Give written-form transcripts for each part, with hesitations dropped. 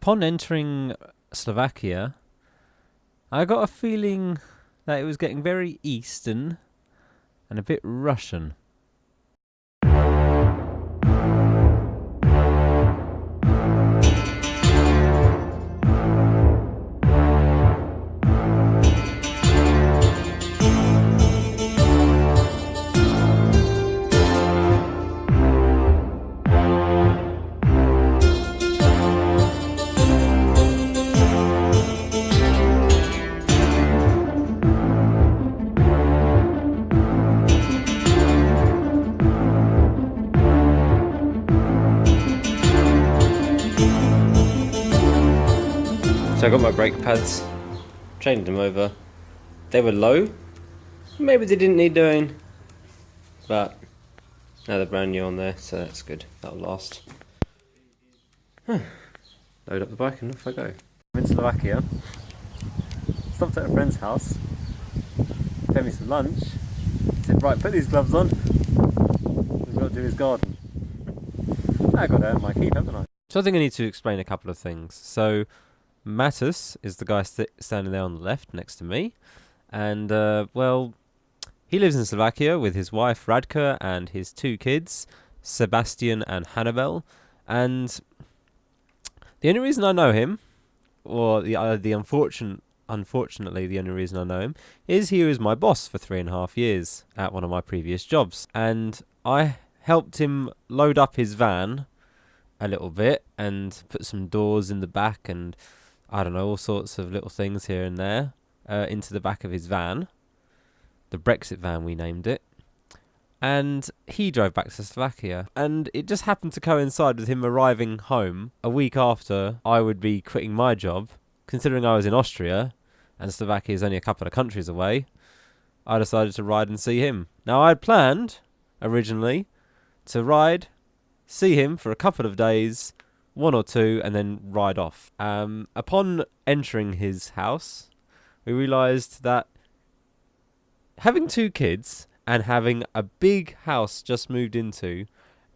Upon entering Slovakia, I got a feeling that it was getting very Eastern and a bit Russian. So I got my brake pads, changed them over. They were low, maybe they didn't need doing, but now they're brand new on there, so that's good, that'll last. Load up the bike and off I go. I'm in Slovakia, stopped at a friend's house, fed me some lunch, said right, put these gloves on, we've got to do his garden. I got to earn my keep, haven't I? So I think I need to explain a couple of things. So Mattis is the guy standing there on the left next to me, and well, he lives in Slovakia with his wife Radka and his two kids, Sebastian and Hannibal. And the only reason I know him, or the unfortunately the only reason I know him, is he was my boss for 3.5 years at one of my previous jobs, and I helped him load up his van a little bit and put some doors in the back and I don't know, all sorts of little things here and there into the back of his van. The Brexit van, we named it. And he drove back to Slovakia. And it just happened to coincide with him arriving home a week after I would be quitting my job. Considering I was in Austria and Slovakia is only a couple of countries away, I decided to ride and see him. Now, I had planned, originally, to ride, see him for a couple of days, 1 or 2, and then ride off. Upon entering his house, we realised that having 2 kids and having a big house just moved into,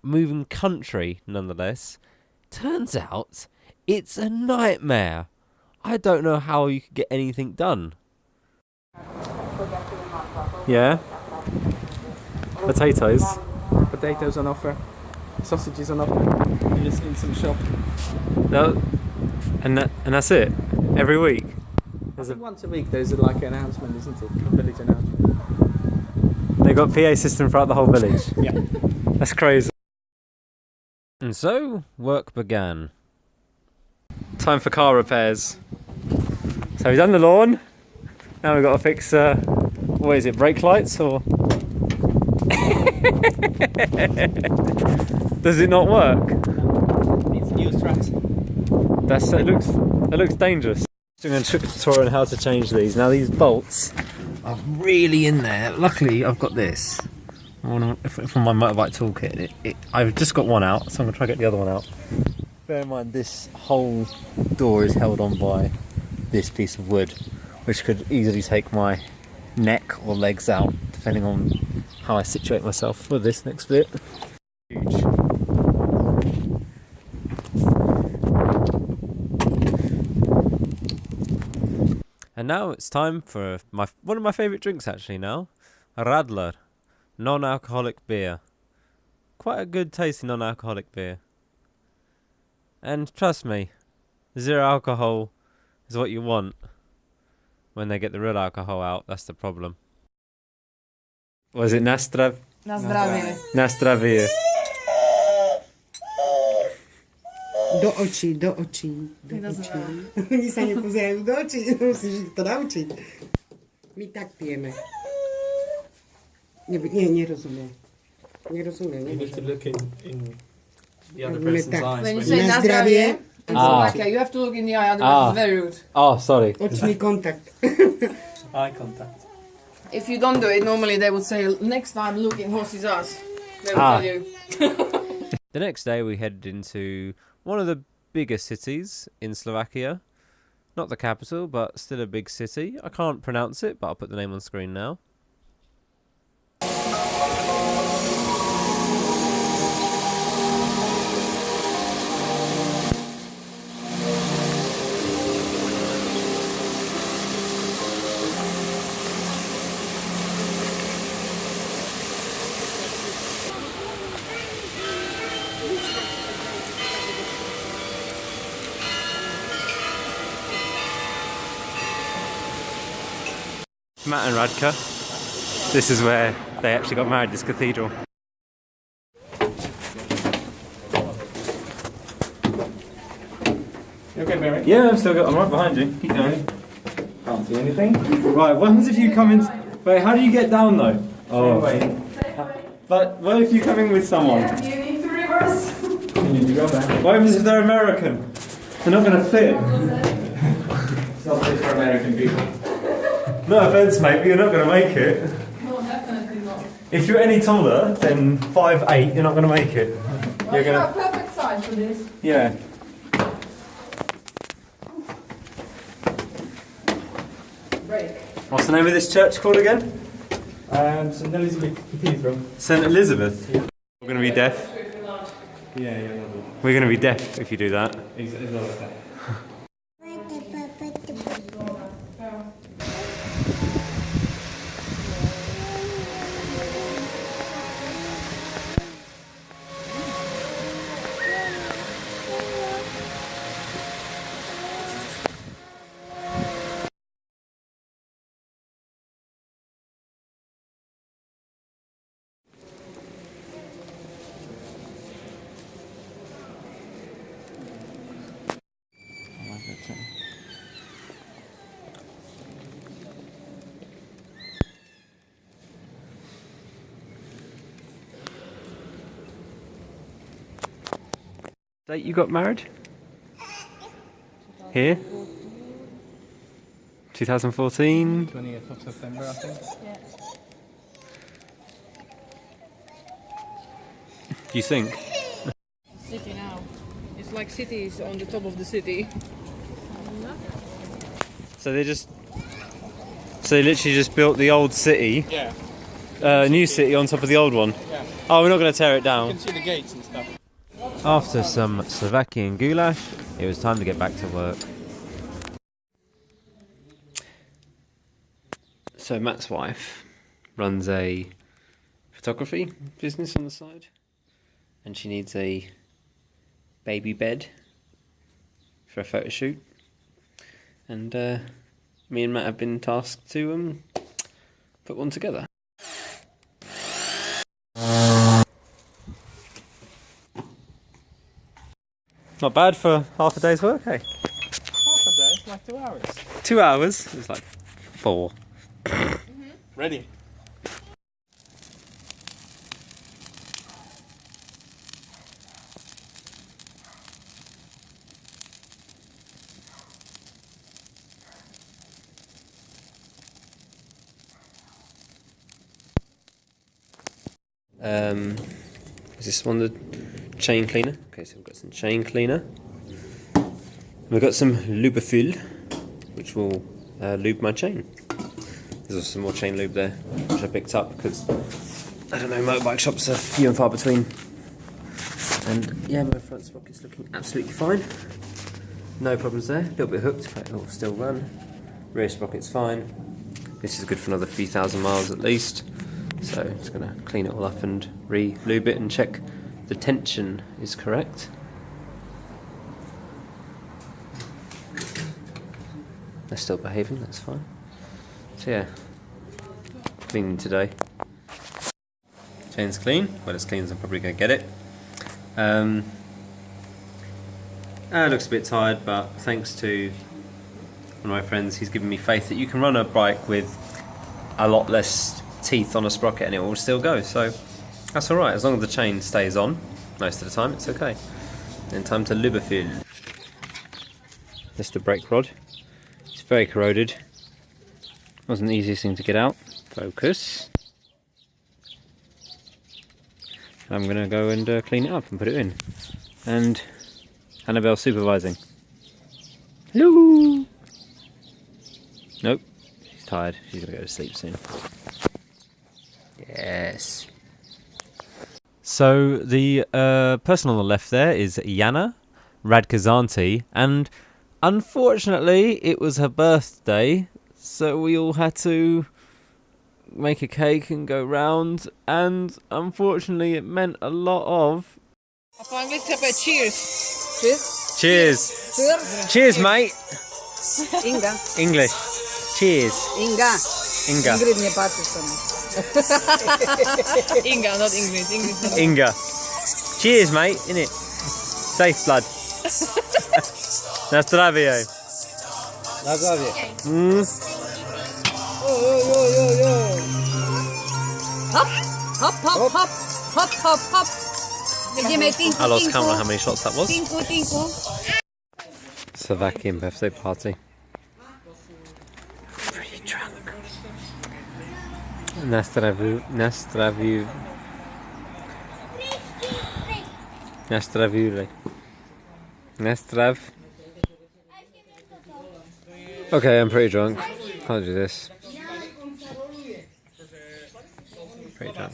moving country nonetheless, turns out it's a nightmare. I don't know how you could get anything done. Yeah? Potatoes. Potatoes on offer. Sausages on offer. In some shop. No, and that's it. Every week. Once a week there's like an announcement, isn't it? A village announcement. They got PA system throughout the whole village. Yeah. That's crazy. And so work began. Time for car repairs. So we've done the lawn. Now we've got to fix what is it, brake lights or does it not work? Needs new struts. It looks dangerous. So I'm going to show a tutorial on how to change these. Now these bolts are really in there. Luckily I've got this from my motorbike toolkit. I've just got one out, so I'm going to try to get the other one out. Bear in mind this whole door is held on by this piece of wood, which could easily take my neck or legs out depending on how I situate myself for this next bit. Huge. And now it's time for one of my favourite drinks actually now, Radler, non-alcoholic beer. Quite a good tasting non-alcoholic beer. And trust me, 0 alcohol is what you want. When they get the real alcohol out, that's the problem. Was it Na zdravie? Na zdravie. Do očí. Oni sa nepozerajú do očí, musíš ich to naučiť. My tak pijeme. Nerozumiem. You need to look in the other person's eyes. When you say na zdravie in Slovakia, you have to look in the eye, otherwise it's very rude. Oh, sorry. Očný kontakt. Eye contact. If you don't do it, normally they would say, next time look in horse's eyes. They will tell you. The next day we headed into one of the bigger cities in Slovakia. Not the capital, but still a big city. I can't pronounce it, but I'll put the name on screen now. Matt and Radka. This is where they actually got married, this cathedral. You okay, Barry? Yeah, I'm right behind you. Keep going. Can't see anything. Right, what happens if you come in... Wait, how do you get down though? Oh. Wait. But what if you come in with someone? You need to reverse. You need to go back. What happens if they're American? They're not going to fit. It's not fit for American people. No offence, mate, but you're not going to make it. No, definitely not. If you're any taller than 5'8", you're not going to make it. Well, you're a perfect size for this. Yeah. Break. What's the name of this church called again? St. Elizabeth Cathedral. St. Elizabeth. Yeah. We're going to be deaf. Yeah. We're going to be deaf if you do that. Exactly. Date you got married? Here? 2014? 20th of September, I think. Yeah. Do you think? City now. It's like cities on the top of the city. So they literally just built the old city, Yeah. new city on top of the old one. Yeah. Oh, we're not going to tear it You down. can see the gates and stuff. After some Slovakian goulash, it was time to get back to work. So Matt's wife runs a photography business on the side, and she needs a baby bed for a photo shoot. And me and Matt have been tasked to put one together. Not bad for half a day's work, hey? Half a day, it's like 2 hours. 2 hours? It's like 4. Ready? Is this one the chain cleaner? Okay, so we've got some chain cleaner. We've got some Lubrifill, which will lube my chain. There's also some more chain lube there, which I picked up because, I don't know, motorbike shops are few and far between. And yeah, my front sprocket's looking absolutely fine. No problems there. A little bit hooked, but it'll still run. Rear sprocket's fine. This is good for another few thousand miles at least. So just going to clean it all up and re-lube it and check the tension is correct. They're still behaving, that's fine. So yeah, cleaning today. Chain's clean, well as clean as I'm probably going to get it. It looks a bit tired, but thanks to one of my friends, he's given me faith that you can run a bike with a lot less teeth on a sprocket and it will still go, so that's alright, as long as the chain stays on most of the time, it's okay. Then time to lubrifill. This is the brake rod. It's very corroded. Wasn't the easiest thing to get out. Focus. I'm going to go and clean it up and put it in. And Annabelle's supervising. Hello! Nope, she's tired. She's going to go to sleep soon. Yes. So the person on the left there is Yana, Radka's auntie, and unfortunately it was her birthday, so we all had to make a cake and go round, and unfortunately it meant a lot of... Cheers. Cheers. Cheers! Cheers. Cheers, mate! Inga. English. Cheers. Inga. Inga. Ingrid nie patrzy w sobie. Inga, not Ingrid. Ingrid not Inga. Cheers, mate, innit? Safe blood. Na zdrowie. Na zdrowie. Hop, hop, hop, hop, hop, hop, hop. Idziemy tinku, I lost tinku. count on how many shots that was. Tinku, tinku. Slovakian birthday party. Pretty drunk. Nastrav. Okay, I'm pretty drunk. Can't do this. Pretty drunk.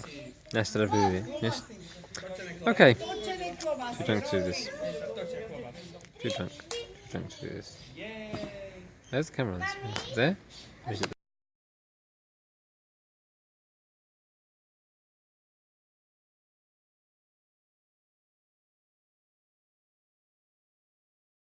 Nastravili. Okay. Too drunk to do this. Too drunk to do this. There's the camera on this one. There? Or is it